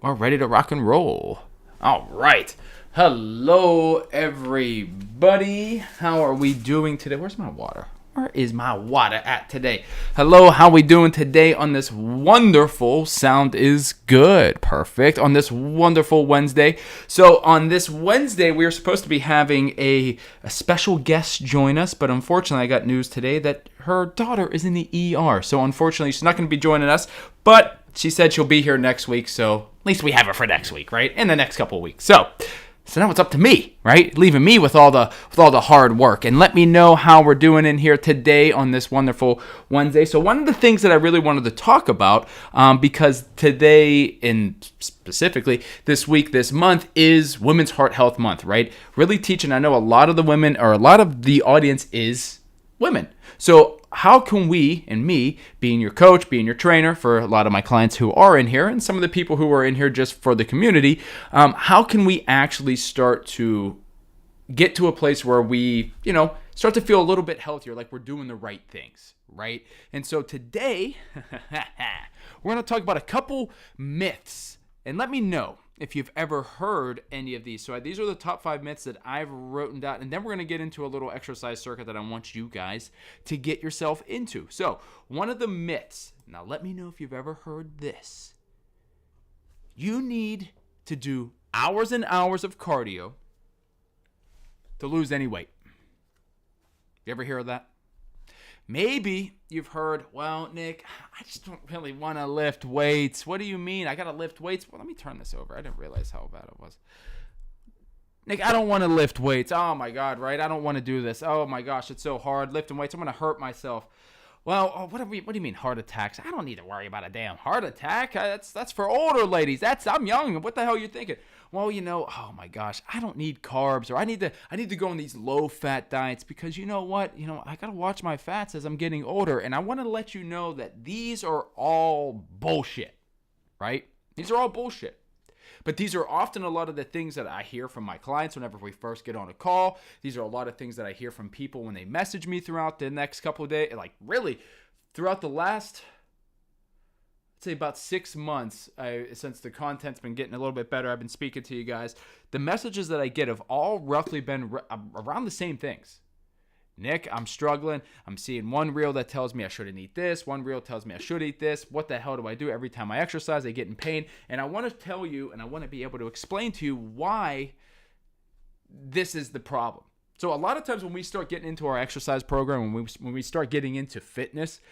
We're ready to rock and roll. All right. Hello, everybody. How are we doing today? Where's my water? Where is my water at today? Hello, how we doing today on this wonderful, sound is good, perfect, on this wonderful Wednesday. So on this Wednesday, we are supposed to be having a special guest join us, but unfortunately I got news today that her daughter is in the ER. So unfortunately she's not going to be joining us, but she said she'll be here next week, so at least we have her for next week, right? In the next couple of weeks. So now it's up to me, right? Leaving me with all the hard work. And let me know how we're doing in here today on this wonderful Wednesday. So one of the things that I really wanted to talk about, because today and specifically this week, this month is Women's Heart Health Month, right? Really teaching. I know a lot of the women, or a lot of the audience is women. So how can we, and me, being your coach, being your trainer for a lot of my clients who are in here, and some of the people who are in here just for the community, how can we actually start to get to a place where we, start to feel a little bit healthier, like we're doing the right things, right? And so today, we're going to talk about a couple myths, and let me know if you've ever heard any of these. So these are the top 5 myths that I've written down, and then we're going to get into a little exercise circuit that I want you guys to get yourself into. So one of the myths, now let me know if you've ever heard this. You need to do hours and hours of cardio to lose any weight. You ever hear of that? Maybe you've heard, well, Nick, I just don't really want to lift weights. What do you mean? I got to lift weights? Well, let me turn this over. I didn't realize how bad it was. Nick, I don't want to lift weights. Oh, my God, right? I don't want to do this. Oh, my gosh, it's so hard. Lifting weights, I'm going to hurt myself. Well, what do you mean heart attacks? I don't need to worry about a damn heart attack. That's for older ladies. I'm young. What the hell are you thinking? Well, oh my gosh, I don't need carbs, or I need to go on these low-fat diets because you know what? I got to watch my fats as I'm getting older, and I want to let you know that these are all bullshit, right? These are all bullshit. But these are often a lot of the things that I hear from my clients whenever we first get on a call. These are a lot of things that I hear from people when they message me throughout the next couple of days. Like really, throughout the last, I'd say about 6 months, since the content's been getting a little bit better, I've been speaking to you guys. The messages that I get have all roughly been around the same things. Nick, I'm struggling. I'm seeing one reel that tells me I shouldn't eat this. One reel tells me I should eat this. What the hell do I do? Every time I exercise, I get in pain. And I want to tell you, and I want to be able to explain to you why this is the problem. So a lot of times when we start getting into our exercise program, when we start getting into fitness,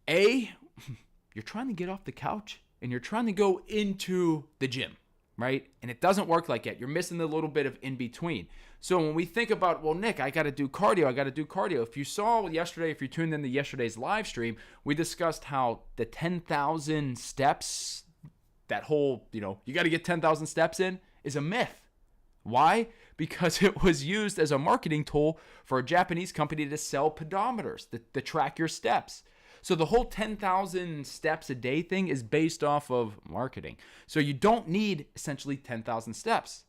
you're trying to get off the couch and you're trying to go into the gym, right? And it doesn't work like that. You're missing the little bit of in between. So when we think about, well, Nick, I got to do cardio. If you saw yesterday, if you tuned into yesterday's live stream, we discussed how the 10,000 steps, that whole, you got to get 10,000 steps in, is a myth. Why? Because it was used as a marketing tool for a Japanese company to sell pedometers, to track your steps. So the whole 10,000 steps a day thing is based off of marketing. So you don't need essentially 10,000 steps.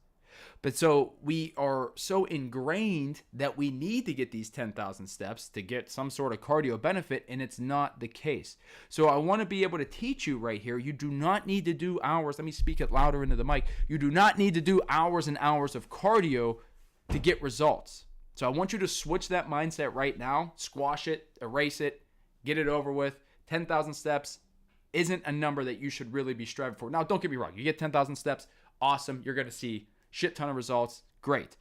But so we are so ingrained that we need to get these 10,000 steps to get some sort of cardio benefit, and it's not the case. So I want to be able to teach you right here. You do not need to do hours. Let me speak it louder into the mic. You do not need to do hours and hours of cardio to get results. So I want you to switch that mindset right now. Squash it, erase it, get it over with. 10,000 steps isn't a number that you should really be striving for. Now, don't get me wrong. You get 10,000 steps, awesome. You're going to see shit ton of results, great.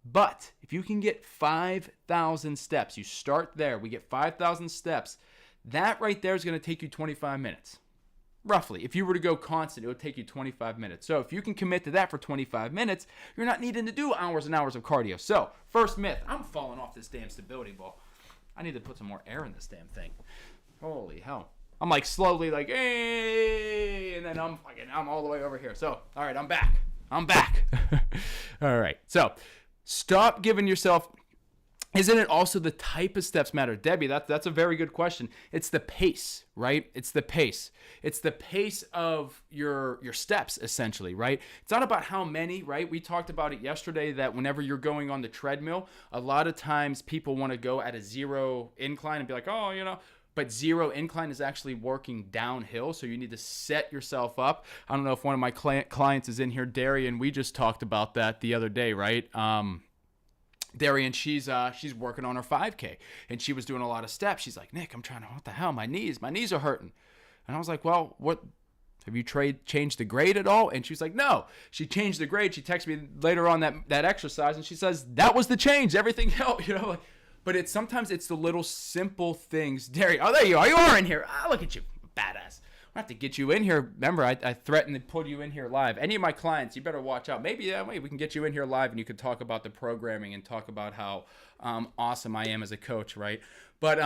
But if you can get 5,000 steps, you start there, we get 5,000 steps, that right there is going to take you 25 minutes. Roughly, if you were to go constant, it would take you 25 minutes. So if you can commit to that for 25 minutes, you're not needing to do hours and hours of cardio. So, first myth, I'm falling off this damn stability ball. I need to put some more air in this damn thing. Holy hell. I'm like slowly like, hey, and then I'm all the way over here. So, all right, I'm back. All right. So stop giving yourself. Isn't it also the type of steps matter? Debbie, that's a very good question. It's the pace, right? It's the pace. It's the pace of your steps, essentially, right? It's not about how many, right? We talked about it yesterday that whenever you're going on the treadmill, a lot of times people want to go at a zero incline and be like, oh, But zero incline is actually working downhill, so you need to set yourself up. I don't know if one of my clients is in here, Darian. We just talked about that the other day, right? Darian, she's working on her 5K, and she was doing a lot of steps. She's like, Nick, what the hell? My knees are hurting. And I was like, well, what? Have you changed the grade at all? And she's like, no. She changed the grade. She texted me later on that exercise, and she says, that was the change. Everything else, But sometimes it's the little simple things. Darian, oh, there you are. You are in here. Look at you. Badass. I have to get you in here. Remember, I threatened to put you in here live. Any of my clients, you better watch out. Maybe that way we can get you in here live and you can talk about the programming and talk about how awesome I am as a coach, right? But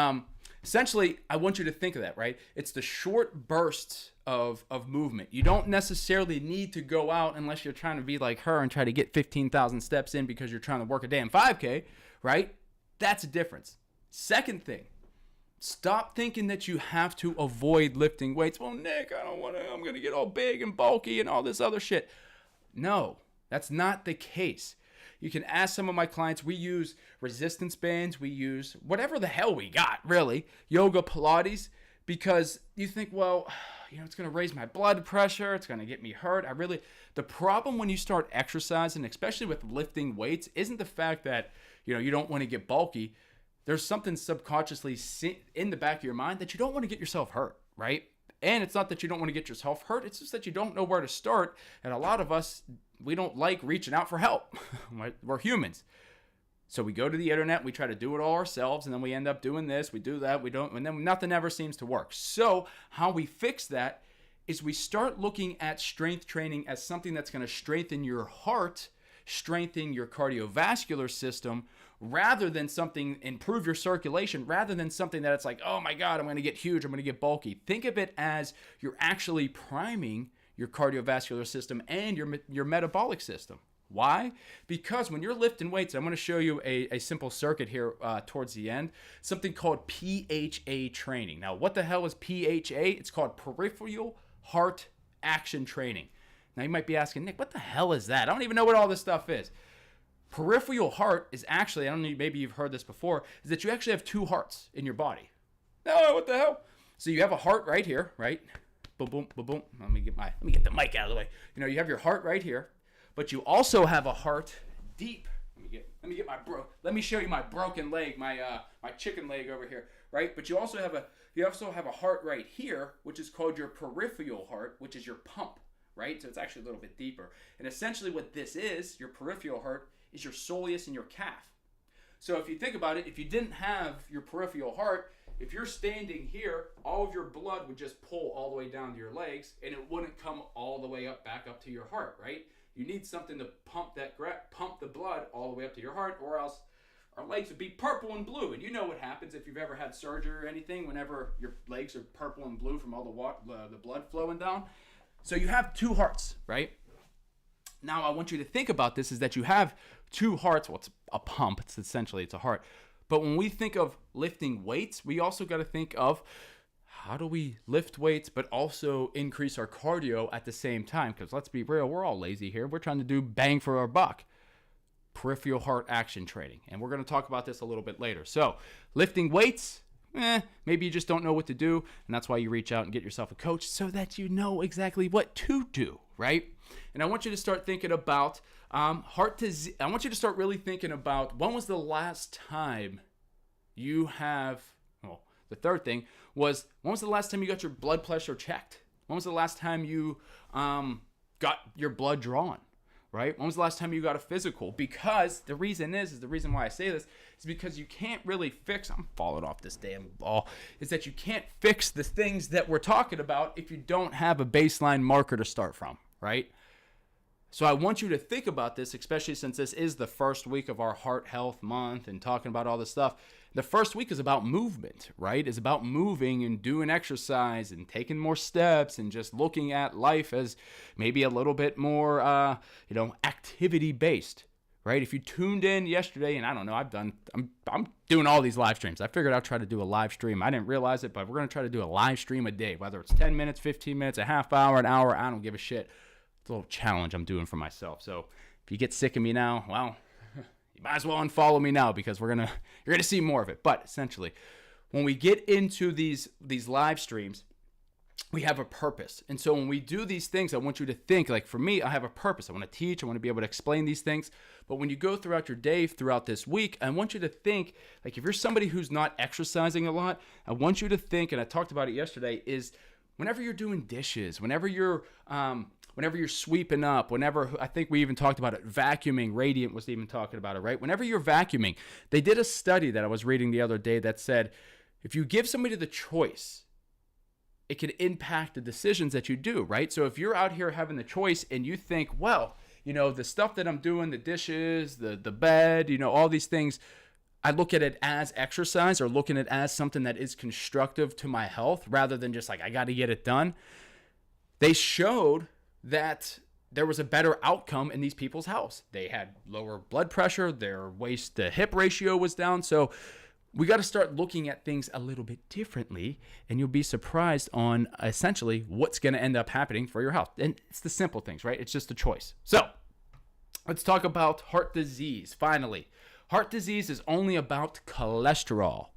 essentially, I want you to think of that, right? It's the short bursts of movement. You don't necessarily need to go out unless you're trying to be like her and try to get 15,000 steps in because you're trying to work a damn 5K, right? That's a difference. Second thing, stop thinking that you have to avoid lifting weights. Well, Nick, I don't want to. I'm going to get all big and bulky and all this other shit. No, that's not the case. You can ask some of my clients. We use resistance bands. We use whatever the hell we got, really. Yoga, Pilates, because you think, well, it's going to raise my blood pressure. It's going to get me hurt. The problem when you start exercising, especially with lifting weights, isn't the fact that, you don't want to get bulky. There's something subconsciously in the back of your mind that you don't want to get yourself hurt, right? And it's not that you don't want to get yourself hurt. It's just that you don't know where to start. And a lot of us, we don't like reaching out for help. We're humans. So we go to the internet, we try to do it all ourselves, and then we end up doing this, we do that, we don't, and then nothing ever seems to work. So how we fix that is we start looking at strength training as something that's going to strengthen your heart, strengthen your cardiovascular system, rather than improve your circulation, rather than something that it's like, oh my God, I'm going to get huge, I'm going to get bulky. Think of it as you're actually priming your cardiovascular system and your metabolic system. Why? Because when you're lifting weights, I'm going to show you a simple circuit here towards the end, something called PHA training. Now, what the hell is PHA? It's called peripheral heart action training. Now, you might be asking, Nick, what the hell is that? I don't even know what all this stuff is. Peripheral heart is actually, I don't know, maybe you've heard this before, is that you actually have two hearts in your body. Oh, what the hell? So you have a heart right here, right? Boom, boom, boom, boom. Let me get the mic out of the way. You have your heart right here. But you also have a heart deep. Let me show you my broken leg, my chicken leg over here, right? But you also have a heart right here, which is called your peripheral heart, which is your pump, right? So it's actually a little bit deeper. And essentially what this is, your peripheral heart, is your soleus and your calf. So if you think about it, if you didn't have your peripheral heart, if you're standing here, all of your blood would just pull all the way down to your legs, and it wouldn't come all the way back up to your heart, right? You need something to pump the blood all the way up to your heart, or else our legs would be purple and blue. And you know what happens if you've ever had surgery or anything, whenever your legs are purple and blue from all the blood flowing down. So you have two hearts, right? Now I want you to think about this, is that you have two hearts. Well, it's a pump. It's a heart. But when we think of lifting weights, we also got to think of how do we lift weights but also increase our cardio at the same time? Because let's be real, we're all lazy here. We're trying to do bang for our buck. Peripheral heart action training. And we're going to talk about this a little bit later. So lifting weights, maybe you just don't know what to do. And that's why you reach out and get yourself a coach so that you know exactly what to do, right? And I want you to start thinking about I want you to start really thinking about when was the last time you have... The third thing was, when was the last time you got your blood pressure checked? When was the last time you got your blood drawn, right? When was the last time you got a physical? Because the reason why I say this is because you can't really fix, I'm falling off this damn ball, is that you can't fix the things that we're talking about if you don't have a baseline marker to start from, right? So I want you to think about this, especially since this is the first week of our Heart Health Month and talking about all this stuff. The first week is about movement, right? It's about moving and doing exercise and taking more steps and just looking at life as maybe a little bit more, activity-based, right? If you tuned in yesterday, and I don't know, I'm doing all these live streams. I figured I'd try to do a live stream. I didn't realize it, but we're going to try to do a live stream a day, whether it's 10 minutes, 15 minutes, a half hour, an hour, I don't give a shit. It's a little challenge I'm doing for myself. So if you get sick of me now, well, you might as well unfollow me now, because you're gonna see more of it. But essentially, when we get into these live streams, we have a purpose. And so when we do these things, I want you to think, like for me, I have a purpose. I want to teach. I want to be able to explain these things. But when you go throughout your day, throughout this week, I want you to think, like if you're somebody who's not exercising a lot, I want you to think, and I talked about it yesterday, is whenever you're doing dishes, whenever you're sweeping up, whenever, I think we even talked about it, vacuuming, Radiant was even talking about it, right? Whenever you're vacuuming, they did a study that I was reading the other day that said, if you give somebody the choice, it can impact the decisions that you do, right? So if you're out here having the choice and you think, well, the stuff that I'm doing, the dishes, the bed, all these things, I look at it as exercise or looking at it as something that is constructive to my health rather than just like, I got to get it done. They showed that there was a better outcome in these people's health. They had lower blood pressure, their waist to hip ratio was down. So we got to start looking at things a little bit differently, and you'll be surprised on essentially what's going to end up happening for your health. And it's the simple things, right? It's just a choice. So let's talk about heart disease. Finally, heart disease is only about cholesterol.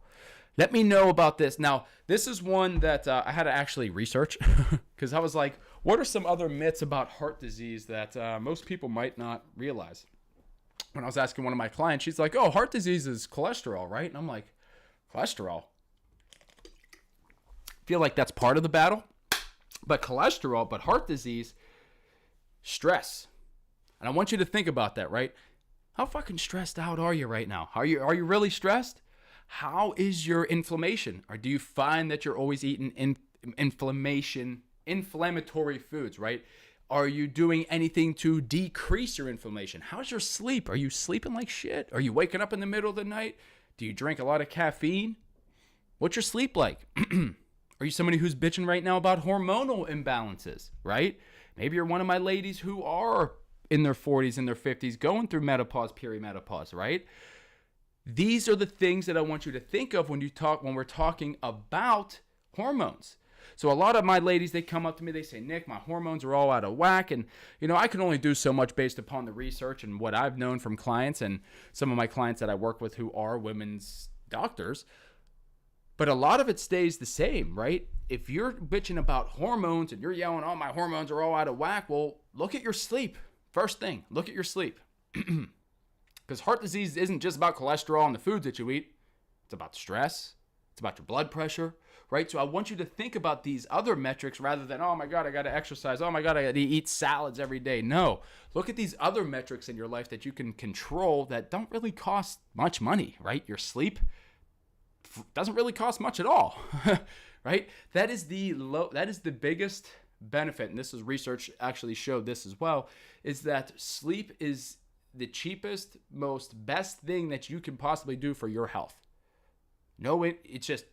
Let me know about this. Now, this is one that I had to actually research because I was like, what are some other myths about heart disease that most people might not realize? When I was asking one of my clients, she's like, oh, heart disease is cholesterol, right? And I'm like, cholesterol? I feel like that's part of the battle. But heart disease, stress. And I want you to think about that, right? How fucking stressed out are you right now? Are you really stressed? How is your inflammation? Or do you find that you're always eating inflammatory foods, right? Are you doing anything to decrease your inflammation? How's your sleep? Are you sleeping like shit? Are you waking up in the middle of the night? Do you drink a lot of caffeine? What's your sleep like? Are you somebody who's bitching right now about hormonal imbalances, right? Maybe you're one of my ladies who are in their 40s and their 50s going through menopause, perimenopause, right? These are the things that I want you to think of when we're talking about hormones. So a lot of my ladies, they come up to me, they say, Nick, my hormones are all out of whack. And, I can only do so much based upon the research and what I've known from clients and some of my clients that I work with who are women's doctors. But a lot of it stays the same, right? If you're bitching about hormones and you're yelling, oh, my hormones are all out of whack, well, look at your sleep. First thing, look at your sleep. Because heart disease isn't just about cholesterol and the foods that you eat. It's about stress. It's about your blood pressure, right? So I want you to think about these other metrics rather than, oh my God, I got to exercise. Oh my God, I got to eat salads every day. No, look at these other metrics in your life that you can control that don't really cost much money, right? Your sleep doesn't really cost much at all, right? That is the biggest benefit, and this is research actually showed this as well, is that sleep is the cheapest, best thing that you can possibly do for your health. No, it's just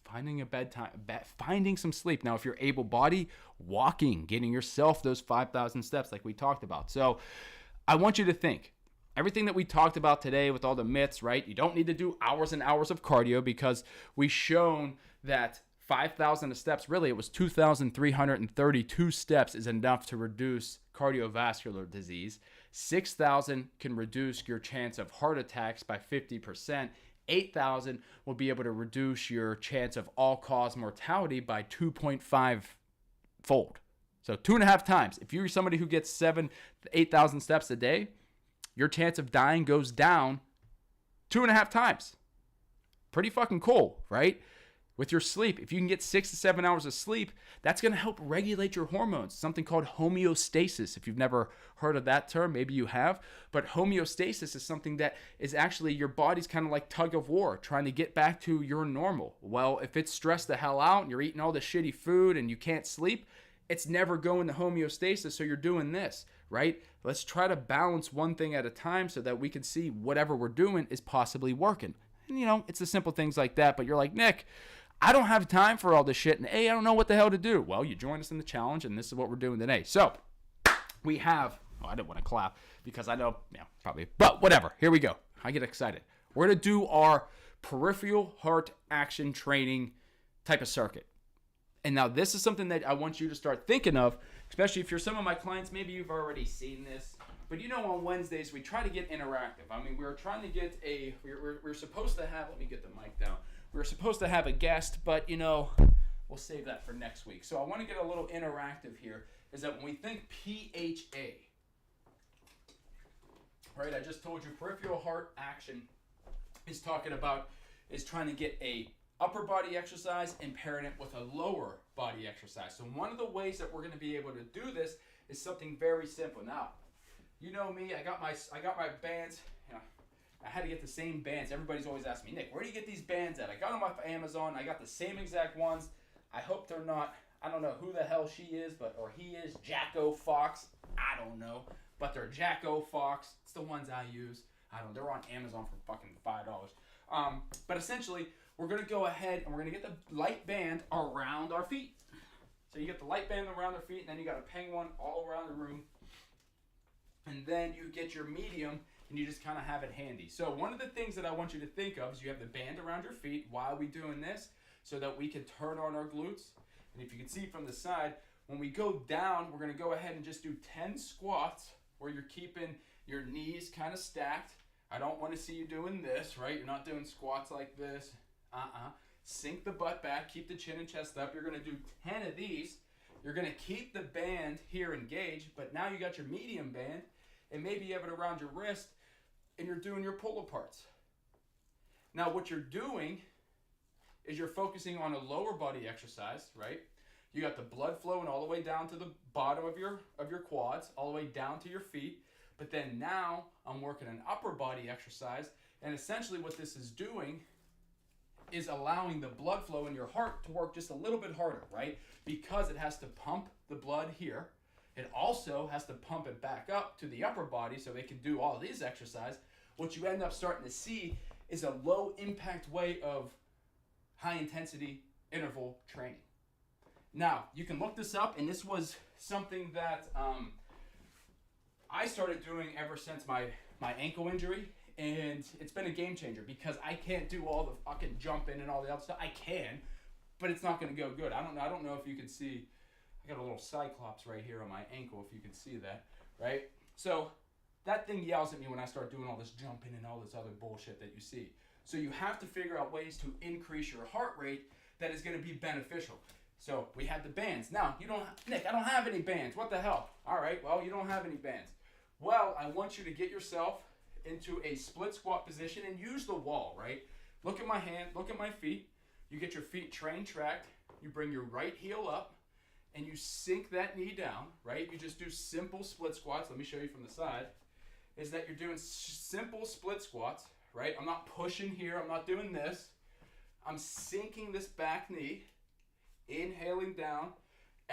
finding a bedtime, finding some sleep. Now, if you're able-bodied, walking, getting yourself those 5,000 steps like we talked about. So I want you to think, everything that we talked about today with all the myths, right? You don't need to do hours and hours of cardio because we've shown that 5,000 steps, really it was 2,332 steps is enough to reduce cardiovascular disease. 6,000 can reduce your chance of heart attacks by 50%. 8,000 will be able to reduce your chance of all-cause mortality by 2.5 fold. So 2.5 times. If you're somebody who gets 8,000 steps a day, your chance of dying goes down 2.5 times. Pretty fucking cool, right? With your sleep, if you can get 6 to 7 hours of sleep, that's going to help regulate your hormones. Something called homeostasis. If you've never heard of that term, maybe you have. But homeostasis is something that is actually your body's kind of like tug of war, trying to get back to your normal. Well, if it's stressed the hell out and you're eating all the shitty food and you can't sleep, it's never going to homeostasis, so you're doing this, right? Let's try to balance one thing at a time so that we can see whatever we're doing is possibly working. And, it's the simple things like that. But you're like, Nick, I don't have time for all this shit, and I don't know what the hell to do. Well, you join us in the challenge, and this is what we're doing today. So we have, I didn't want to clap because I know, probably, but whatever. Here we go. I get excited. We're going to do our peripheral heart action training type of circuit. And now this is something that I want you to start thinking of, especially if you're some of my clients, maybe you've already seen this. But on Wednesdays, we try to get interactive. I mean, we're trying to get we're supposed to have, let me get the mic down. We were supposed to have a guest, but we'll save that for next week. So I want to get a little interactive here, is that when we think PHA, right, I just told you peripheral heart action is trying to get a upper body exercise and pairing it with a lower body exercise. So one of the ways that we're going to be able to do this is something very simple. Now, you know me, I got my bands. I had to get the same bands. Everybody's always asking me, Nick, where do you get these bands at? I got them off Amazon. I got the same exact ones. I hope they're not, I don't know who the hell she is, or he is, Jacko Fox. I don't know. But they're Jacko Fox. It's the ones I use. They're on Amazon for fucking $5. But essentially, we're going to go ahead and we're going to get the light band around our feet. So you get the light band around their feet, and then you got a peng one all around the room. And then you get your medium, and you just kind of have it handy. So one of the things that I want you to think of is you have the band around your feet. Why are we doing this? So that we can turn on our glutes. And if you can see from the side, when we go down, we're going to go ahead and just do 10 squats where you're keeping your knees kind of stacked. I don't want to see you doing this, right? You're not doing squats like this. Sink the butt back, keep the chin and chest up. You're going to do 10 of these. You're going to keep the band here engaged, but now you got your medium band, and maybe you have it around your wrist, and you're doing your pull-aparts. Now what you're doing is you're focusing on a lower body exercise, right? You got the blood flowing all the way down to the bottom of your quads, all the way down to your feet. But then now I'm working an upper body exercise, and essentially what this is doing is allowing the blood flow in your heart to work just a little bit harder, right? Because it has to pump the blood here. It also has to pump it back up to the upper body so they can do all of these exercises. What you end up starting to see is a low impact way of high intensity interval training. Now, you can look this up, and this was something that I started doing ever since my ankle injury, and it's been a game changer because I can't do all the fucking jumping and all the other stuff. I can, but it's not going to go good. I don't know if you can see. I got a little cyclops right here on my ankle, if you can see that, right? So that thing yells at me when I start doing all this jumping and all this other bullshit that you see. So you have to figure out ways to increase your heart rate that is going to be beneficial. So we had the bands. Now, Nick, I don't have any bands. What the hell? All right, well, you don't have any bands. Well, I want you to get yourself into a split squat position and use the wall, right? Look at my hand, look at my feet. You get your feet tracked. You bring your right heel up and you sink that knee down, right? You just do simple split squats. Let me show you from the side. Is that you're doing simple split squats, right? I'm not pushing here. I'm not doing this. I'm sinking this back knee, inhaling down,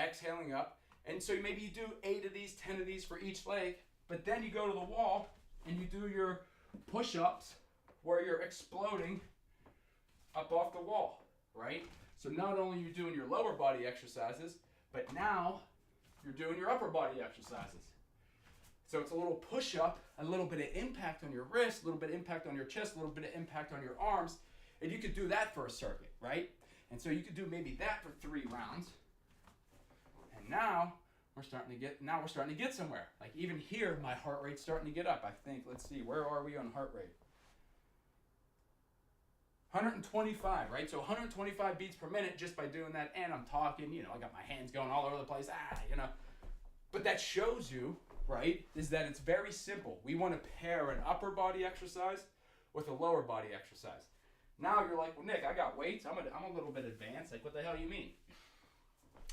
exhaling up. And so maybe you do 8 of these, 10 of these for each leg, but then you go to the wall and you do your push-ups where you're exploding up off the wall, right? So not only are you doing your lower body exercises, but now you're doing your upper body exercises. So it's a little push-up, a little bit of impact on your wrist, a little bit of impact on your chest, a little bit of impact on your arms, and you could do that for a circuit, right? And so you could do maybe that for 3 rounds. And now we're starting to get somewhere. Like even here, my heart rate's starting to get up. I think, let's see, where are we on heart rate? 125, right? So 125 beats per minute just by doing that. And I'm talking, I got my hands going all over the place. But that shows you, right, is that it's very simple. We want to pair an upper body exercise with a lower body exercise. Now you're like, well, Nick, I got weights. I'm a little bit advanced. Like, what the hell you mean?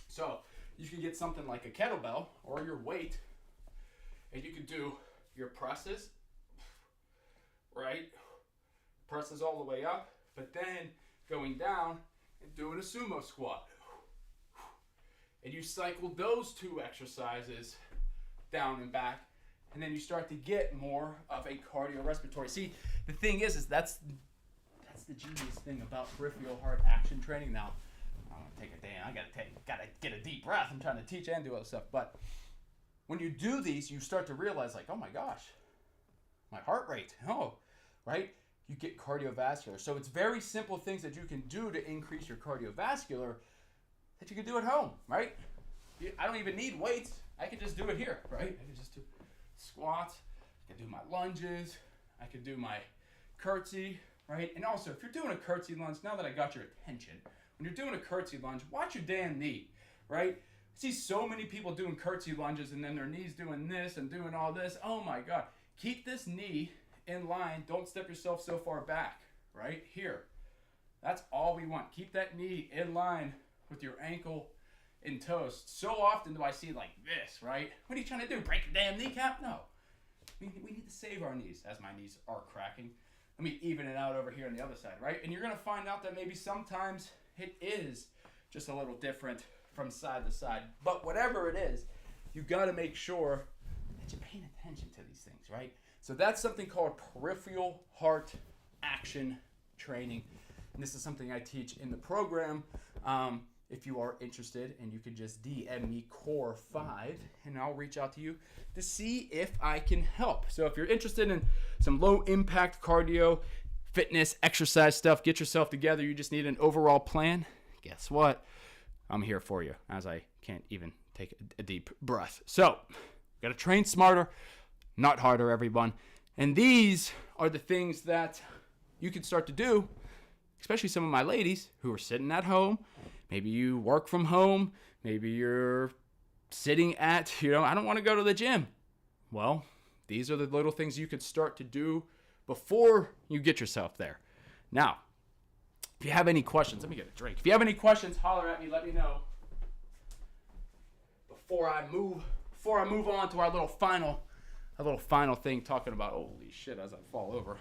So you can get something like a kettlebell or your weight, and you can do your presses, right? Presses all the way up, but then going down and doing a sumo squat. And you cycle those 2 exercises down and back, and then you start to get more of a cardiorespiratory. See, the thing is that's the genius thing about peripheral heart action training. Now, I'm gonna take a damn. I gotta get a deep breath. I'm trying to teach and do other stuff. But when you do these, you start to realize, like, oh my gosh, my heart rate. Oh, right? You get cardiovascular. So it's very simple things that you can do to increase your cardiovascular that you can do at home, right? I don't even need weights. I can just do it here, right? I can just do squats. I can do my lunges. I can do my curtsy, right? And also, if you're doing a curtsy lunge, now that I got your attention, when you're doing a curtsy lunge, watch your damn knee, right? I see so many people doing curtsy lunges and then their knees doing this and doing all this. Oh my God. Keep this knee in line. Don't step yourself so far back, right? Here. That's all we want. Keep that knee in line with your ankle and toes. So often do I see like this, right? What are you trying to do? Break your damn kneecap? No. We need to save our knees, as my knees are cracking. Let me even it out over here on the other side, right? And you're going to find out that maybe sometimes it is just a little different from side to side. But whatever it is, you got to make sure that you're paying attention to these things, right? So that's something called peripheral heart action training. And this is something I teach in the program. If you are interested, and you can just DM me Core5, and I'll reach out to you to see if I can help. So if you're interested in some low impact cardio, fitness, exercise stuff, get yourself together, you just need an overall plan, guess what? I'm here for you, as I can't even take a deep breath. So, gotta train smarter, not harder, everyone. And these are the things that you can start to do, especially some of my ladies who are sitting at home. Maybe you work from home. Maybe you're sitting at, I don't want to go to the gym. Well, these are the little things you could start to do before you get yourself there. Now, if you have any questions, let me get a drink. If you have any questions, holler at me, let me know. Before I move on to our little final thing talking about, holy shit, as I fall over.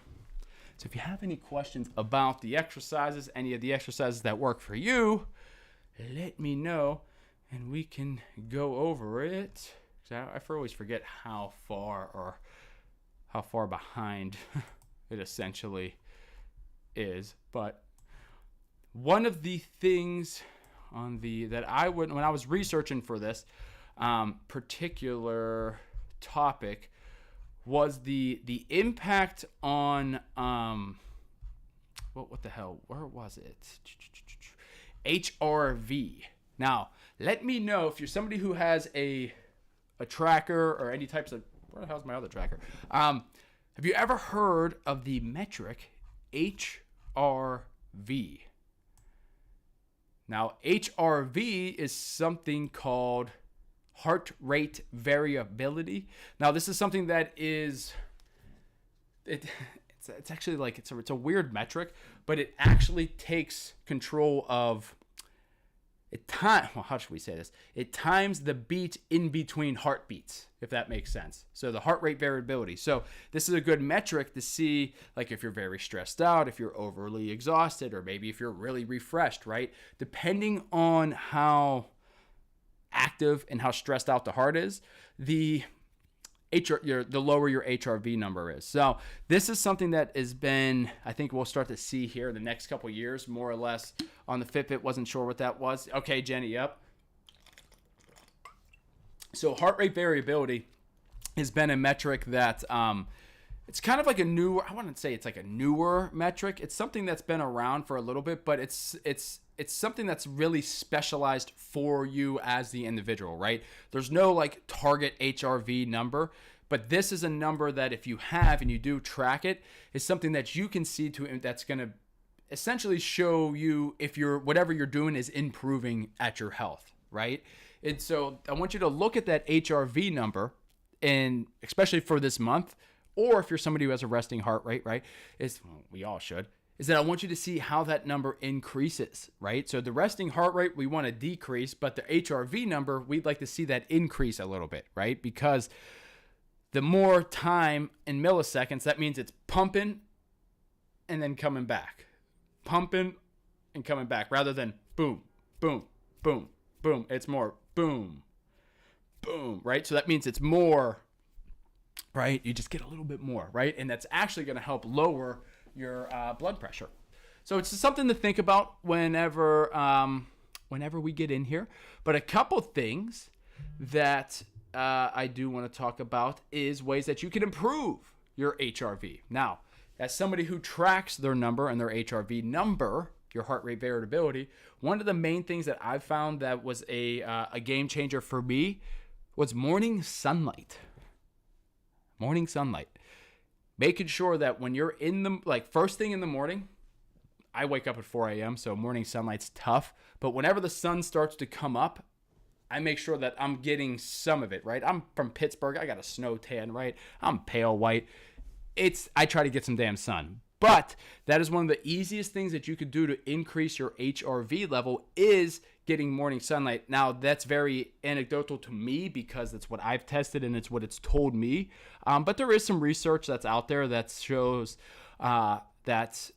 So if you have any questions about the exercises, any of the exercises that work for you, let me know and we can go over it. I always forget how far behind it essentially is. But one of the things when I was researching for this particular topic was the impact on what the hell? Where was it? HRV. Now, let me know if you're somebody who has a tracker or any types of. Where the hell's my other tracker? Have you ever heard of the metric HRV? Now, HRV is something called heart rate variability. Now, this is something that is it's actually like it's a weird metric, but it actually takes control of it. How should we say this? It times the beat in between heartbeats, if that makes sense. So the heart rate variability. So this is a good metric to see, like if you're very stressed out, if you're overly exhausted, or maybe if you're really refreshed, right? Depending on how active and how stressed out the heart is, the lower your HRV number is. So this is something that has been, I think we'll start to see here in the next couple years, more or less on the Fitbit. Wasn't sure what that was. Okay, Jenny, yep. So heart rate variability has been a metric that it's kind of like I wouldn't say it's like a newer metric. It's something that's been around for a little bit, but it's something that's really specialized for you as the individual, right? There's no like target HRV number, but this is a number that if you have and you do track it, is something that you can see that's going to essentially show you if whatever you're doing is improving at your health, right? And so I want you to look at that HRV number, and especially for this month, or if you're somebody who has a resting heart rate, right? We all should. Is that I want you to see how that number increases, right? So the resting heart rate, we want to decrease, but the HRV number, we'd like to see that increase a little bit, right? Because the more time in milliseconds, that means it's pumping and then coming back. Pumping and coming back, rather than boom, boom, boom, boom. It's more boom, boom, right? So that means it's more, right? You just get a little bit more, right? And that's actually going to help lower your blood pressure. So it's something to think about whenever we get in here. But a couple things that I do want to talk about is ways that you can improve your HRV. Now, as somebody who tracks their number and their HRV number, your heart rate variability, one of the main things that I've found that was a game changer for me was morning sunlight. Morning sunlight. making sure that when you're in the, like, first thing in the morning, I wake up at 4 a.m., so morning sunlight's tough. But whenever the sun starts to come up, I make sure that I'm getting some of it, right? I'm from Pittsburgh. I got a snow tan, right? I'm pale white. I try to get some damn sun. But that is one of the easiest things that you could do to increase your HRV level is getting morning sunlight. Now, that's very anecdotal to me because that's what I've tested and it's what it's told me. But there is some research that's out there that shows that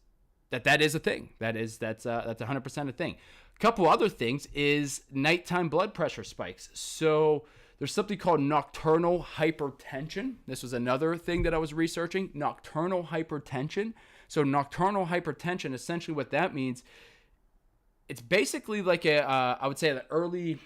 is a thing. That's 100% a thing. A couple other things is nighttime blood pressure spikes. So there's something called nocturnal hypertension. This was another thing that I was researching, nocturnal hypertension. So nocturnal hypertension, essentially what that means, it's basically like I would say an early,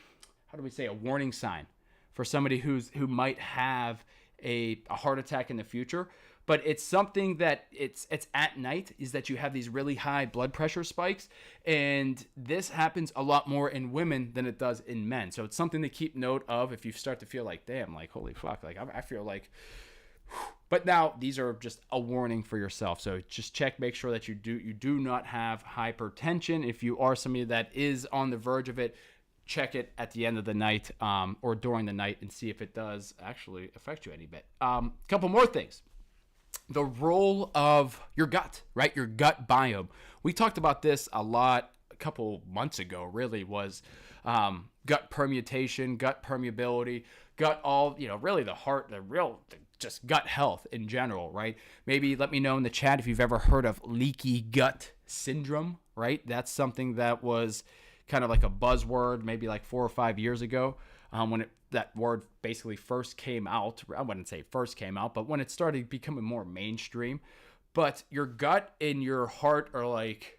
a warning sign for somebody who might have a heart attack in the future. But it's something that it's at night, is that you have these really high blood pressure spikes. And this happens a lot more in women than it does in men. So it's something to keep note of if you start to feel like, damn, like, holy fuck, like I feel like. But now these are just a warning for yourself. So just check, make sure that you do not have hypertension. If you are somebody that is on the verge of it, check it at the end of the night or during the night and see if it does actually affect you any bit. Couple more things. The role of your gut, right? Your gut biome. We talked about this a lot a couple months ago, really, was gut permutation, gut permeability, really the heart, just gut health in general, right? Maybe let me know in the chat if you've ever heard of leaky gut syndrome, right? That's something that was kind of like a buzzword maybe like 4 or 5 years ago when that word basically first came out. I wouldn't say first came out, but when it started becoming more mainstream. But your gut and your heart are like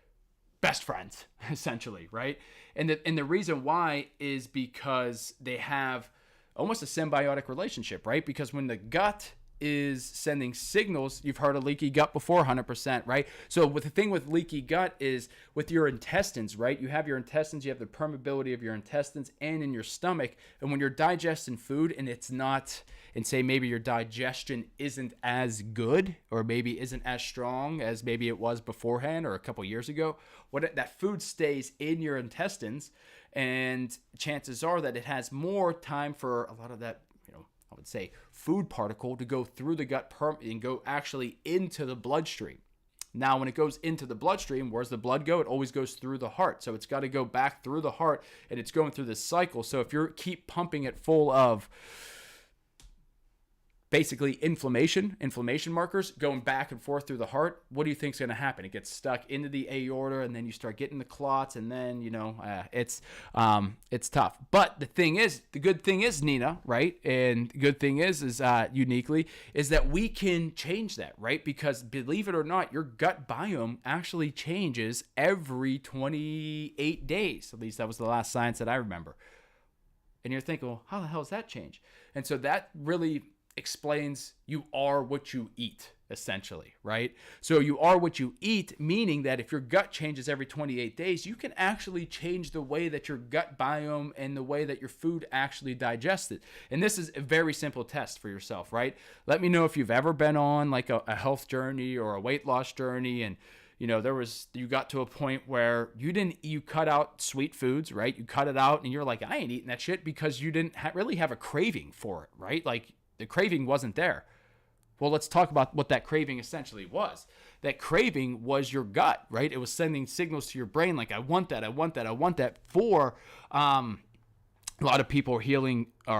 best friends, essentially, right? And the reason why is because they have almost a symbiotic relationship, right? Because when the gut is sending signals, you've heard of leaky gut before, 100%, right? So the thing with leaky gut is with your intestines, right? You have your intestines, you have the permeability of your intestines and in your stomach. And when you're digesting food and it's not, and say maybe your digestion isn't as good or maybe isn't as strong as maybe it was beforehand or a couple years ago, that food stays in your intestines, and chances are that it has more time for a lot of that, I would say, food particle to go through the gut and go actually into the bloodstream. Now, when it goes into the bloodstream, where's the blood go? It always goes through the heart. So it's got to go back through the heart, and it's going through this cycle. So if you keep pumping it full of basically inflammation markers going back and forth through the heart, what do you think is going to happen? It gets stuck into the aorta, and then you start getting the clots, and then it's tough. But the good thing is, Nina, right? And the good thing is uniquely is that we can change that, right? Because believe it or not, your gut biome actually changes every 28 days. At least that was the last science that I remember. And you're thinking, well, how the hell does that change? And so that really explains you are what you eat, essentially, right? So you are what you eat, meaning that if your gut changes every 28 days, you can actually change the way that your gut biome and the way that your food actually digests it. And this is a very simple test for yourself, right? Let me know if you've ever been on like a health journey or a weight loss journey, and you got to a point where you cut out sweet foods, right? You cut it out and you're like, I ain't eating that shit, because you didn't really have a craving for it, right? Like the craving wasn't there. Well, let's talk about what that craving essentially was. That craving was your gut, right? It was sending signals to your brain like, I want that, I want that, I want that. For a lot of people are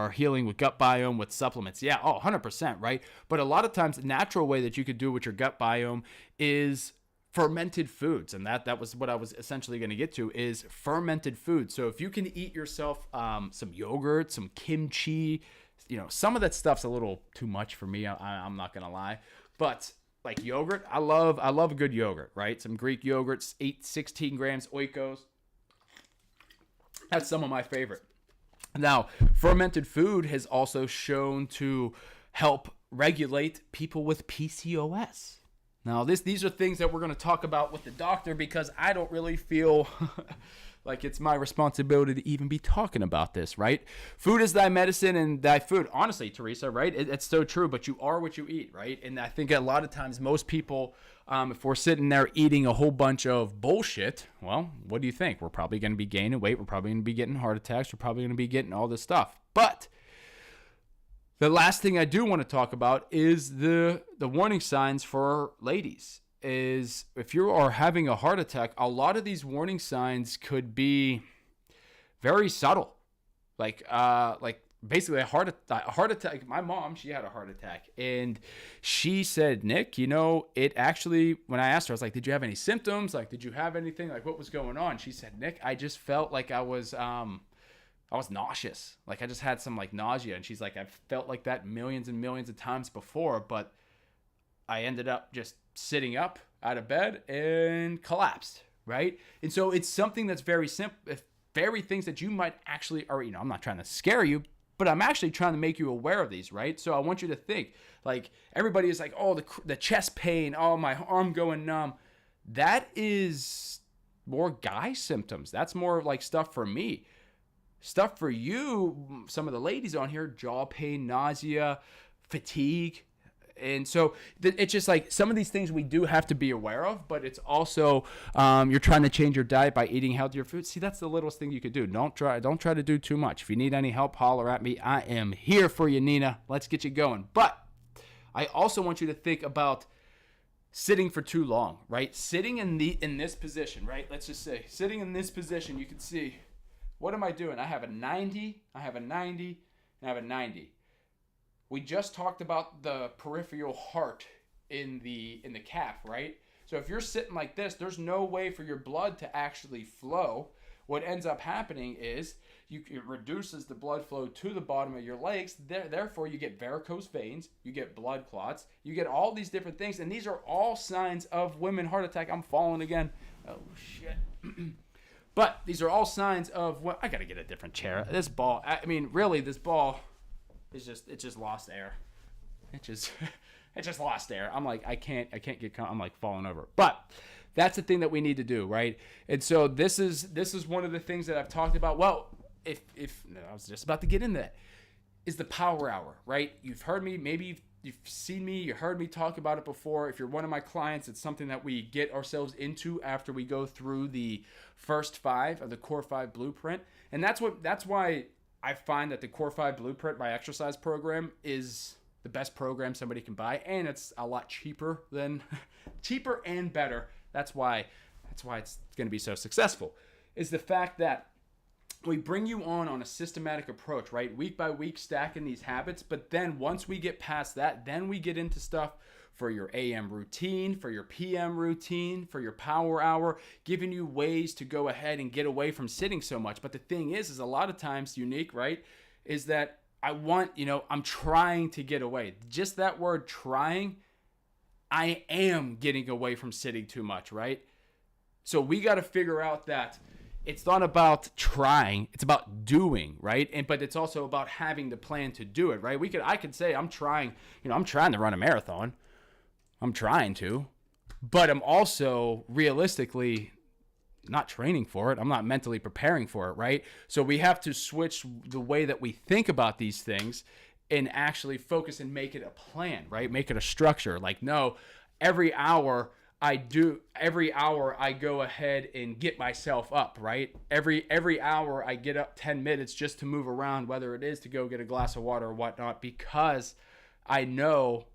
healing with gut biome with supplements. Yeah, 100%, right? But a lot of times, the natural way that you could do with your gut biome is fermented foods, and that was what I was essentially going to get to, is fermented food. So if you can eat yourself some yogurt, some kimchi, some of that stuff's a little too much for me. I'm not going to lie, but like yogurt, I love a good yogurt, right? Some Greek yogurts, 16 grams oikos. That's some of my favorite. Now, fermented food has also shown to help regulate people with PCOS. Now, these are things that we're going to talk about with the doctor, because I don't really feel Like it's my responsibility to even be talking about this, right? Food is thy medicine and thy food. Honestly, Teresa, right? It's so true, but you are what you eat, right? And I think a lot of times most people, if we're sitting there eating a whole bunch of bullshit, well, what do you think? We're probably going to be gaining weight. We're probably going to be getting heart attacks. We're probably going to be getting all this stuff. But the last thing I do want to talk about is the warning signs for ladies. Is if you are having a heart attack, a lot of these warning signs could be very subtle. Like basically a heart attack. My mom, she had a heart attack, and she said, Nick, it actually, when I asked her, I was like, did you have any symptoms? Like, did you have anything? Like, what was going on? She said, Nick, I just felt like I was nauseous. Like I just had some like nausea. And she's like, I've felt like that millions and millions of times before, but I ended up just sitting up out of bed and collapsed, right? And so it's something that's very simple, very things that you might actually, or, I'm not trying to scare you, but I'm actually trying to make you aware of these, right? So I want you to think, like, everybody is like, oh, the chest pain, oh, my arm going numb. That is more guy symptoms. That's more like stuff for me. Stuff for you, some of the ladies on here, jaw pain, nausea, fatigue. And so it's just like some of these things we do have to be aware of, but it's also you're trying to change your diet by eating healthier food. See, that's the littlest thing you could do. Don't try to do too much. If you need any help, holler at me. I am here for you, Nina. Let's get you going. But I also want you to think about sitting for too long, right? Sitting in this position, right? Let's just say sitting in this position, you can see, what am I doing? I have a 90, I have a 90, and I have a 90. We just talked about the peripheral heart in the calf, right? So if you're sitting like this, there's no way for your blood to actually flow. What ends up happening is it reduces the blood flow to the bottom of your legs. Therefore, you get varicose veins, you get blood clots, you get all these different things. And these are all signs of women heart attack. I'm falling again. Oh, shit. But these are all signs of what? I got to get a different chair. This ball, this ball... It's just lost air. It just lost air. I'm like, I can't get. I'm like falling over. But that's the thing that we need to do, right? And so this is one of the things that I've talked about. Well, I was just about to get into that. Is the power hour, right? You've heard me. Maybe you've seen me. You heard me talk about it before. If you're one of my clients, it's something that we get ourselves into after we go through the first 5 of the Core 5 Blueprint, and that's why I find that the Core 5 Blueprint, my exercise program, is the best program somebody can buy, and it's a lot cheaper and better. That's why it's going to be so successful. Is the fact that we bring you on a systematic approach, right? Week by week, stacking these habits. But then once we get past that, then we get into stuff for your AM routine, for your PM routine, for your power hour, giving you ways to go ahead and get away from sitting so much. But the thing is a lot of times unique, right? Is that I'm trying to get away. Just that word trying, I am getting away from sitting too much, right? So we got to figure out that it's not about trying, it's about doing, right? But it's also about having the plan to do it, right? I could say I'm trying to run a marathon. I'm trying to, but I'm also realistically not training for it. I'm not mentally preparing for it, right? So we have to switch the way that we think about these things and actually focus and make it a plan, right? Make it a structure. Like, no, every hour I go ahead and get myself up, right? Every hour I get up 10 minutes just to move around, whether it is to go get a glass of water or whatnot, because I know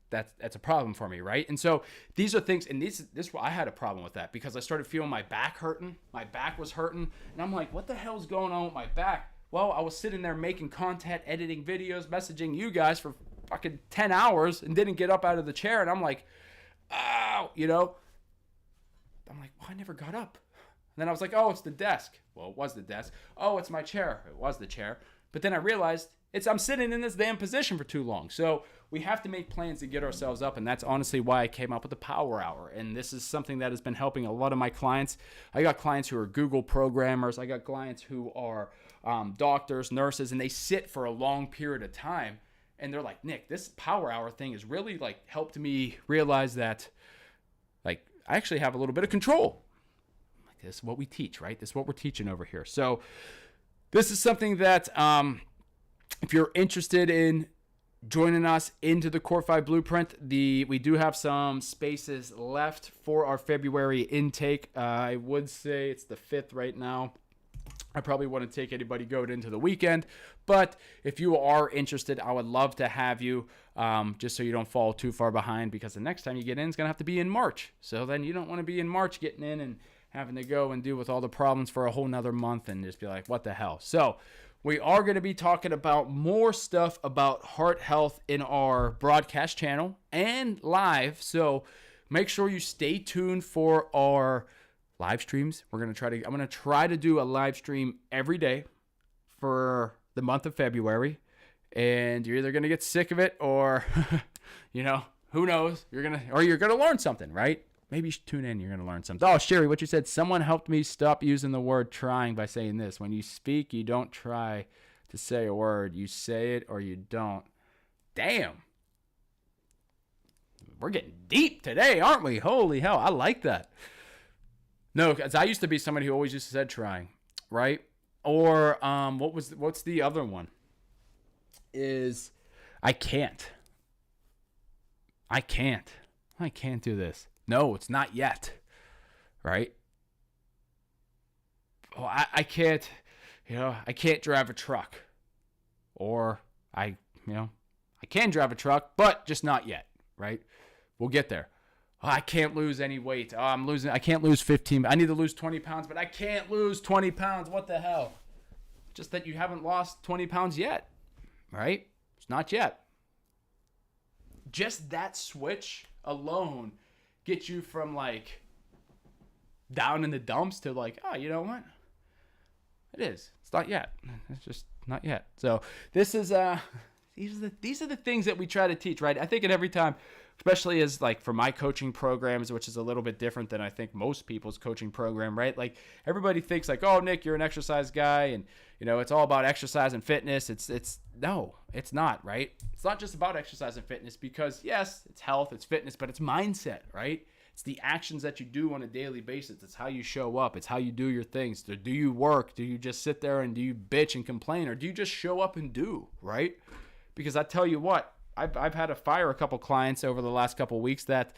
that's a problem for me, right? And so these are things, and this I had a problem with that because I started feeling my back hurting. My back was hurting, and I'm like, what the hell's going on with my back? Well, I was sitting there making content, editing videos, messaging you guys for fucking 10 hours and didn't get up out of the chair, and I'm like, ow, I'm like, well, I never got up. And then I was like, oh, it's the desk. Well, it was the desk. Oh, it's my chair. It was the chair. But then I realized I'm sitting in this damn position for too long. So we have to make plans to get ourselves up, and that's honestly why I came up with the Power Hour. And this is something that has been helping a lot of my clients. I got clients who are Google programmers. I got clients who are doctors, nurses, and they sit for a long period of time. And they're like, Nick, this Power Hour thing has really helped me realize that I actually have a little bit of control. This is what we teach, right? This is what we're teaching over here. So this is something that if you're interested in joining us into the Core 5 Blueprint, we do have some spaces left for our February intake. I would say it's the 5th right now. I probably wouldn't take anybody going into the weekend, but if you are interested, I would love to have you, just so you don't fall too far behind, because the next time you get in is going to have to be in March. So then you don't want to be in March getting in and having to go and deal with all the problems for a whole nother month and just be like, what the hell? So we are going to be talking about more stuff about heart health in our broadcast channel and live. So make sure you stay tuned for our live streams. I'm going to try to do a live stream every day for the month of February. And you're either going to get sick of it or, who knows? You're going to learn something, right? Maybe you should tune in. You're going to learn something. Oh, Sherry, what you said, someone helped me stop using the word trying by saying this. When you speak, you don't try to say a word. You say it or you don't. Damn. We're getting deep today, aren't we? Holy hell. I like that. No, because I used to be somebody who always just said trying, right? Or what's the other one? Is I can't do this. No, it's not yet, right? Oh, I can't, I can't drive a truck. Or I can drive a truck, but just not yet, right? We'll get there. Oh, I can't lose any weight. Oh, I can't lose 15. I need to lose 20 pounds, but I can't lose 20 pounds. What the hell? Just that you haven't lost 20 pounds yet, right? It's not yet. Just that switch alone gets you from like down in the dumps to like, oh, you know what? It is. It's not yet. It's just not yet. So this is these are the things that we try to teach, right? I think at every time, especially as like for my coaching programs, which is a little bit different than I think most people's coaching program, right? Like everybody thinks like, oh, Nick, you're an exercise guy and it's all about exercise and fitness. No, it's not, right? It's not just about exercise and fitness, because yes, it's health, it's fitness, but it's mindset, right? It's the actions that you do on a daily basis. It's how you show up. It's how you do your things. Do you work? Do you just sit there and do you bitch and complain, or do you just show up and do, right? Because I tell you what, I've had to fire a couple clients over the last couple weeks that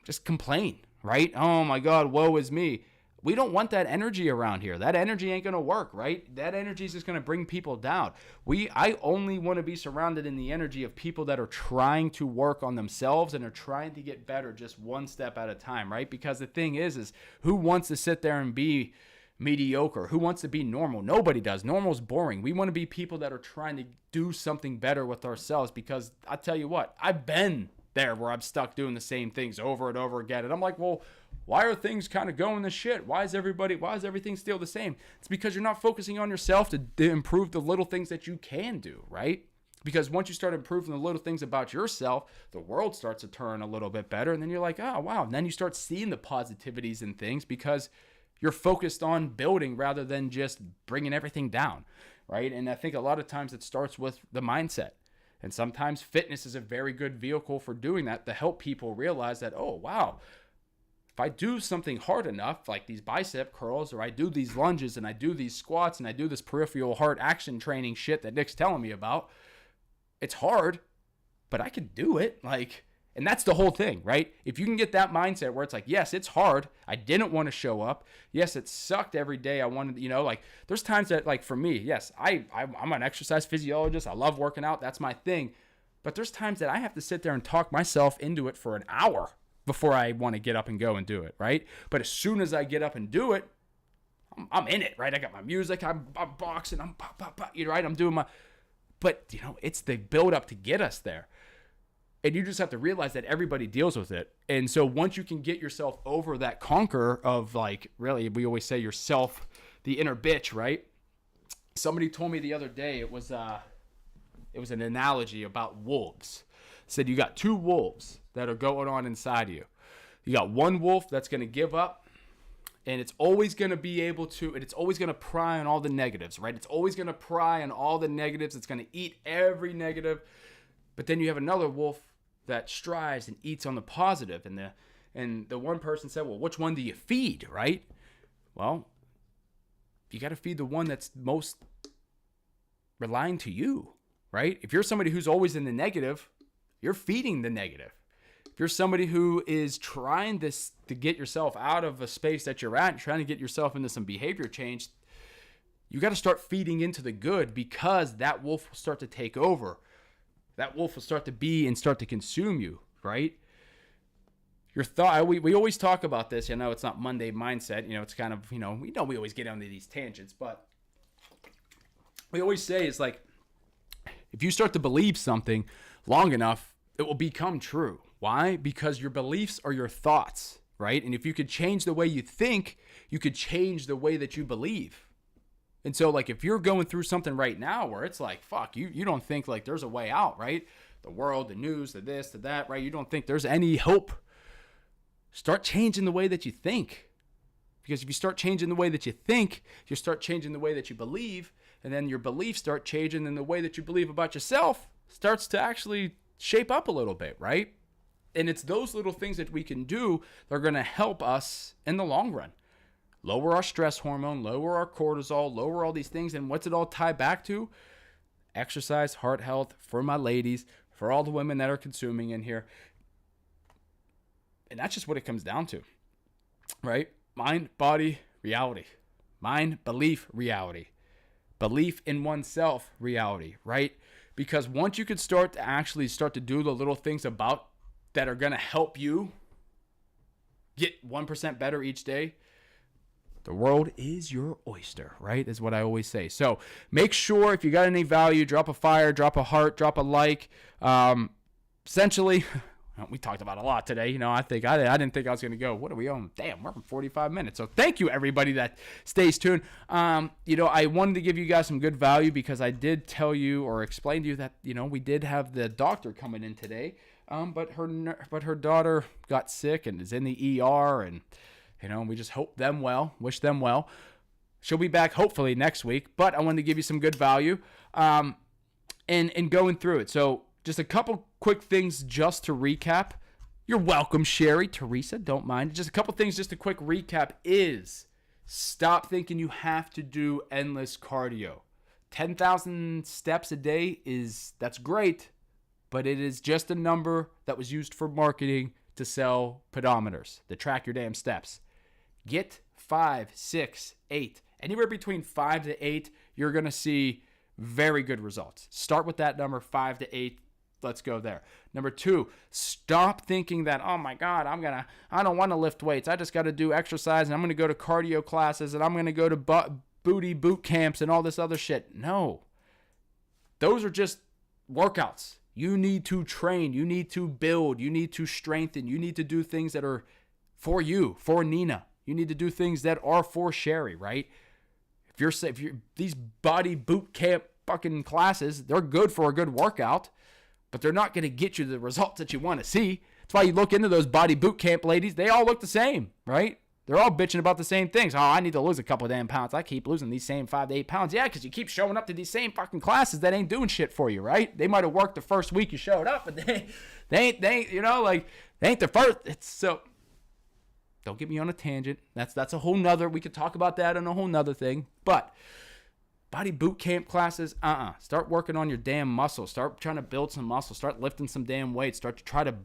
just complain, right? Oh my God, woe is me. We don't want that energy around here. That energy ain't going to work, right? That energy is just going to bring people down. I only want to be surrounded in the energy of people that are trying to work on themselves and are trying to get better just one step at a time, right? Because the thing is who wants to sit there and be mediocre? Who wants to be normal? Nobody does. Normal's boring. We want to be people that are trying to do something better with ourselves, because I tell you what, I've been there where I'm stuck doing the same things over and over again. And I'm like, well, why are things kind of going to shit? Why is everything still the same? It's because you're not focusing on yourself to improve the little things that you can do, right? Because once you start improving the little things about yourself, the world starts to turn a little bit better. And then you're like, oh, wow. And then you start seeing the positivities in things because you're focused on building rather than just bringing everything down, right? And I think a lot of times it starts with the mindset. And sometimes fitness is a very good vehicle for doing that, to help people realize that, oh, wow, if I do something hard enough, like these bicep curls, or I do these lunges and I do these squats and I do this peripheral heart action training shit that Nick's telling me about, it's hard, but I can do it. And that's the whole thing, right? If you can get that mindset where it's like, yes, it's hard. I didn't want to show up. Yes, it sucked every day. I wanted, there's times that, like, for me, yes, I'm an exercise physiologist. I love working out. That's my thing. But there's times that I have to sit there and talk myself into it for an hour before I want to get up and go and do it, right? But as soon as I get up and do it, I'm in it, right? I got my music. I'm boxing. I'm pop, pop, pop, right? I'm doing my... But, it's the build up to get us there. And you just have to realize that everybody deals with it. And so once you can get yourself over that conquer of, like, really, we always say yourself, the inner bitch, right? Somebody told me the other day, it was an analogy about wolves. It said you got two wolves that are going on inside of you. You got one wolf that's going to give up, and it's always going to be able to, and it's always going to pry on all the negatives, right? It's always going to pry on all the negatives. It's going to eat every negative. But then you have another wolf that strives and eats on the positive. And the one person said, well, which one do you feed, right? Well, you got to feed the one that's most relying to you, right? If you're somebody who's always in the negative, you're feeding the negative. If you're somebody who is trying to get yourself out of a space that you're at and trying to get yourself into some behavior change, you got to start feeding into the good, because that wolf will start to take over. That wolf will start to be and start to consume you, right? Your thought. We always talk about this. I know it's not Monday mindset. It's kind of, we always get onto these tangents, but we always say it's like, if you start to believe something long enough, it will become true. Why? Because your beliefs are your thoughts, right? And if you could change the way you think, you could change the way that you believe. And so, like, if you're going through something right now where it's like, fuck, you don't think like there's a way out, right? The world, the news, the this, the that, right? You don't think there's any hope. Start changing the way that you think. Because if you start changing the way that you think, you start changing the way that you believe, and then your beliefs start changing, and the way that you believe about yourself starts to actually shape up a little bit, right? And it's those little things that we can do that are going to help us in the long run. Lower our stress hormone, lower our cortisol, lower all these things. And what's it all tie back to? Exercise, heart health, for my ladies, for all the women that are consuming in here. And that's just what it comes down to, right? Mind, body, reality. Mind, belief, reality. Belief in oneself, reality, right? Because once you can start to do the little things about that are going to help you get 1% better each day, the world is your oyster, right? Is what I always say. So make sure, if you got any value, drop a fire, drop a heart, drop a like. Essentially, we talked about a lot today. I didn't think I was going to go. What are we on? Damn, we're on 45 minutes. So thank you, everybody that stays tuned. I wanted to give you guys some good value, because I did tell you or explain to you that, we did have the doctor coming in today. But her daughter got sick and is in the ER, and we just hope them well, wish them well. She'll be back hopefully next week, but I wanted to give you some good value and going through it. So just a couple quick things just to recap. You're welcome, Sherry, Teresa, don't mind. Just a couple things, just a quick recap is stop thinking you have to do endless cardio. 10,000 steps a day that's great, but it is just a number that was used for marketing to sell pedometers, to track your damn steps. Get 5, 6, 8. Anywhere between 5 to 8, you're going to see very good results. Start with that number, 5 to 8. Let's go there. Number 2, stop thinking that, oh my God, I don't want to lift weights. I just got to do exercise, and I'm going to go to cardio classes, and I'm going to go to booty boot camps and all this other shit. No. Those are just workouts. You need to train. You need to build. You need to strengthen. You need to do things that are for you, for Nina. You need to do things that are for Sherry, right? If you're these body boot camp fucking classes, they're good for a good workout, but they're not going to get you the results that you want to see. That's why you look into those body boot camp ladies. They all look the same, right? They're all bitching about the same things. Oh, I need to lose a couple of damn pounds. I keep losing these same 5 to 8 pounds. Yeah, because you keep showing up to these same fucking classes that ain't doing shit for you, right? They might have worked the first week you showed up, but they ain't the first. It's so. Don't get me on a tangent. That's a whole nother. We could talk about that on a whole nother thing. But body boot camp classes, Start working on your damn muscles. Start trying to build some muscle. Start lifting some damn weights. Start to try to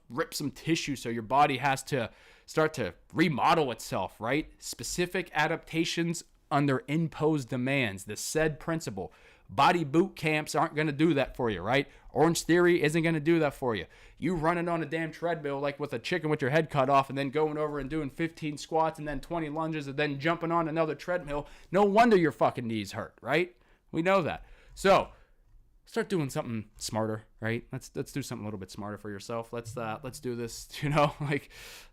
rip some tissue, so your body has to start to remodel itself, right? Specific adaptations under imposed demands. The said principle. Body boot camps aren't going to do that for you, right? Orange Theory isn't going to do that for you. You running on a damn treadmill like with a chicken with your head cut off, and then going over and doing 15 squats and then 20 lunges and then jumping on another treadmill. No wonder your fucking knees hurt, right? We know that. So start doing something smarter, right? Let's do something a little bit smarter for yourself. Let's do this,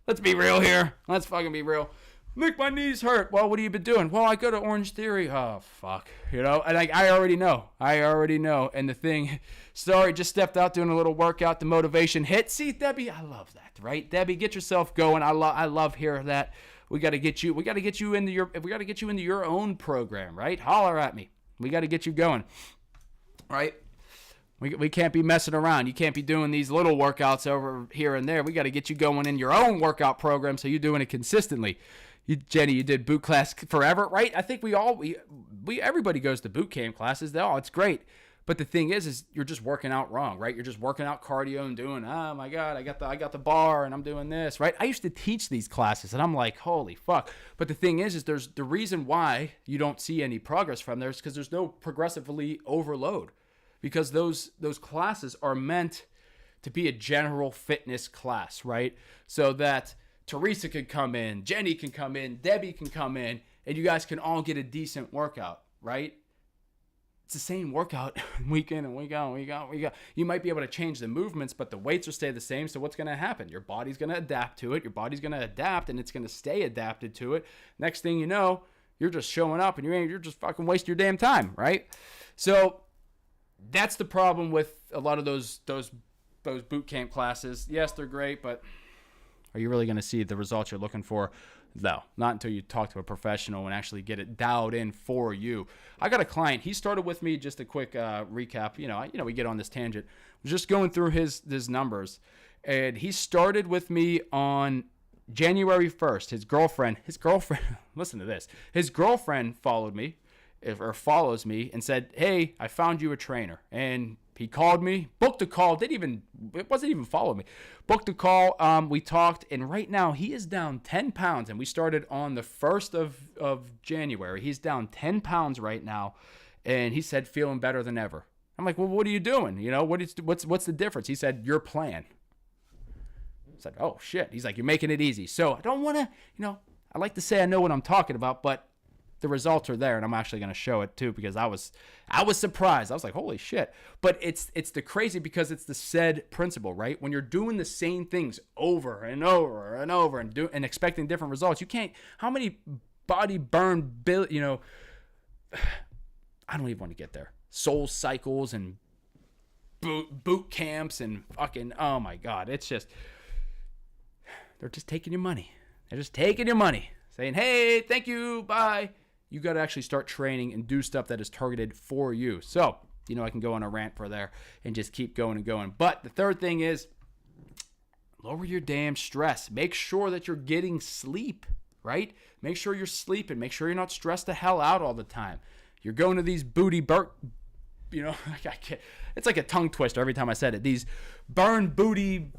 let's be real here. Let's fucking be real. Nick, my knees hurt. Well, what have you been doing? Well, I go to Orange Theory. Oh, fuck. And I already know. And the thing, sorry, just stepped out doing a little workout. The motivation hit. See, Debbie, I love that, right? Debbie, get yourself going. I love hearing that. We got to get you into your own program, right? Holler at me. We got to get you going, right? We can't be messing around. You can't be doing these little workouts over here and there. We got to get you going in your own workout program, so you're doing it consistently. Jenny, you did boot class forever, right? I think everybody goes to boot camp classes. It's great. But the thing is you're just working out wrong, right? You're just working out cardio and doing, oh my God, I got the bar and I'm doing this, right? I used to teach these classes and I'm like, holy fuck. But the thing is there's the reason why you don't see any progress from there is because there's no progressively overload. Because those classes are meant to be a general fitness class, right? So that Teresa can come in, Jenny can come in, Debbie can come in, and you guys can all get a decent workout, right? It's the same workout week in and week out, week out, week out. You might be able to change the movements, but the weights will stay the same. So what's going to happen? Your body's going to adapt to it. Your body's going to adapt, and it's going to stay adapted to it. Next thing you know, you're just showing up, and you're just fucking wasting your damn time, right? So that's the problem with a lot of those boot camp classes. Yes, they're great, but are you really going to see the results you're looking for? No, not until you talk to a professional and actually get it dialed in for you. I got a client. He started with me. Just a quick recap. We get on this tangent. Just going through his numbers, and he started with me on January 1st. His girlfriend. Listen to this. His girlfriend followed me, or follows me, and said, "Hey, I found you a trainer." And he called me, booked a call, it wasn't even following me. Booked a call, we talked, and right now he is down 10 pounds, and we started on the 1st of January. He's down 10 pounds right now, and he said, feeling better than ever. I'm like, well, what are you doing? What's the difference? He said, your plan. I said, oh, shit. He's like, you're making it easy. So I don't want to, I like to say I know what I'm talking about, but the results are there, and I'm actually going to show it too, because I was surprised. I was like, holy shit. But it's the crazy, because it's the said principle, right? When you're doing the same things over and over and over and expecting different results, you can't. How many body burn I don't even want to get there. Soul cycles and boot camps and fucking, oh my God, it's just, they're just taking your money. They're just taking your money, saying, hey, thank you, bye. You got to actually start training and do stuff that is targeted for you. So, I can go on a rant for there and just keep going and going. But the third thing is lower your damn stress. Make sure that you're getting sleep, right? Make sure you're sleeping. Make sure you're not stressed the hell out all the time. You're going to these it's like a tongue twister every time I said it. These burn booty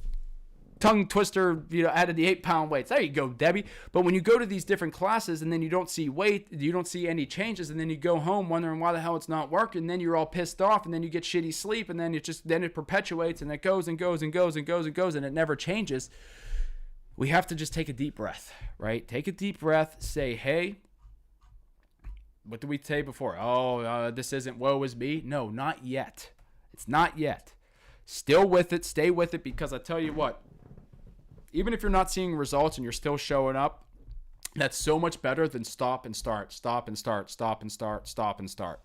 tongue twister, out of the 8-pound weights. There you go, Debbie. But when you go to these different classes and then you don't see weight, you don't see any changes, and then you go home wondering why the hell it's not working, then you're all pissed off, and then you get shitty sleep, and then it perpetuates, and it goes and goes and goes and goes and goes, and it never changes. We have to just take a deep breath, right? Take a deep breath, say, hey, what did we say before? This isn't woe is me. No, not yet. It's not yet. Still with it, stay with it, because I tell you what, even if you're not seeing results and you're still showing up, that's so much better than stop and start, stop and start, stop and start, stop and start.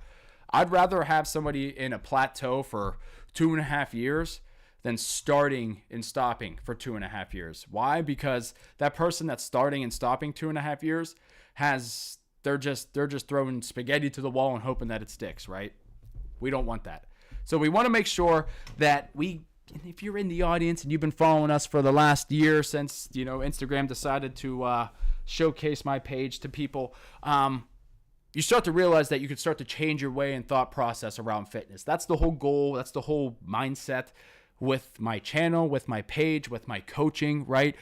I'd rather have somebody in a plateau for 2.5 years than starting and stopping for 2.5 years. Why? Because that person that's starting and stopping 2.5 years they're just throwing spaghetti to the wall and hoping that it sticks, right? We don't want that. So we want to make sure that if you're in the audience and you've been following us for the last year since, Instagram decided to showcase my page to people, you start to realize that you can start to change your way and thought process around fitness. That's the whole goal. That's the whole mindset with my channel, with my page, with my coaching, right?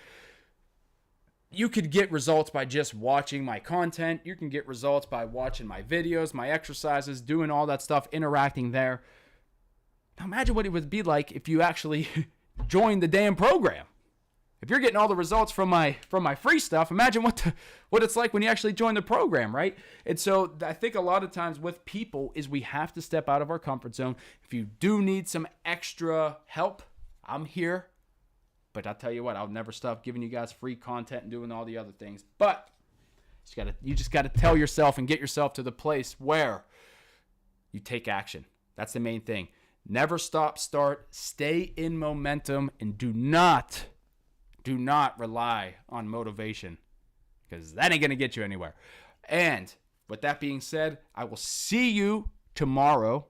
You could get results by just watching my content. You can get results by watching my videos, my exercises, doing all that stuff, interacting there. Now imagine what it would be like if you actually joined the damn program. If you're getting all the results from my free stuff, imagine what it's like when you actually join the program, right? And so I think a lot of times with people is we have to step out of our comfort zone. If you do need some extra help, I'm here. But I'll tell you what, I'll never stop giving you guys free content and doing all the other things. But you just got to tell yourself and get yourself to the place where you take action. That's the main thing. Never stop, start, stay in momentum, and do not rely on motivation, because that ain't going to get you anywhere. And with that being said, I will see you tomorrow,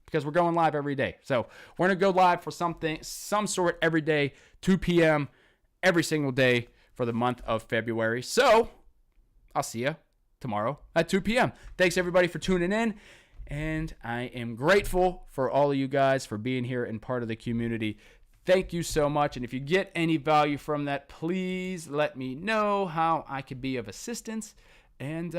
because we're going live every day. So we're going to go live for some sort every day, 2 p.m. every single day for the month of February. So I'll see you tomorrow at 2 p.m. Thanks, everybody, for tuning in. And I am grateful for all of you guys for being here and part of the community. Thank you so much. And if you get any value from that, please let me know how I could be of assistance. And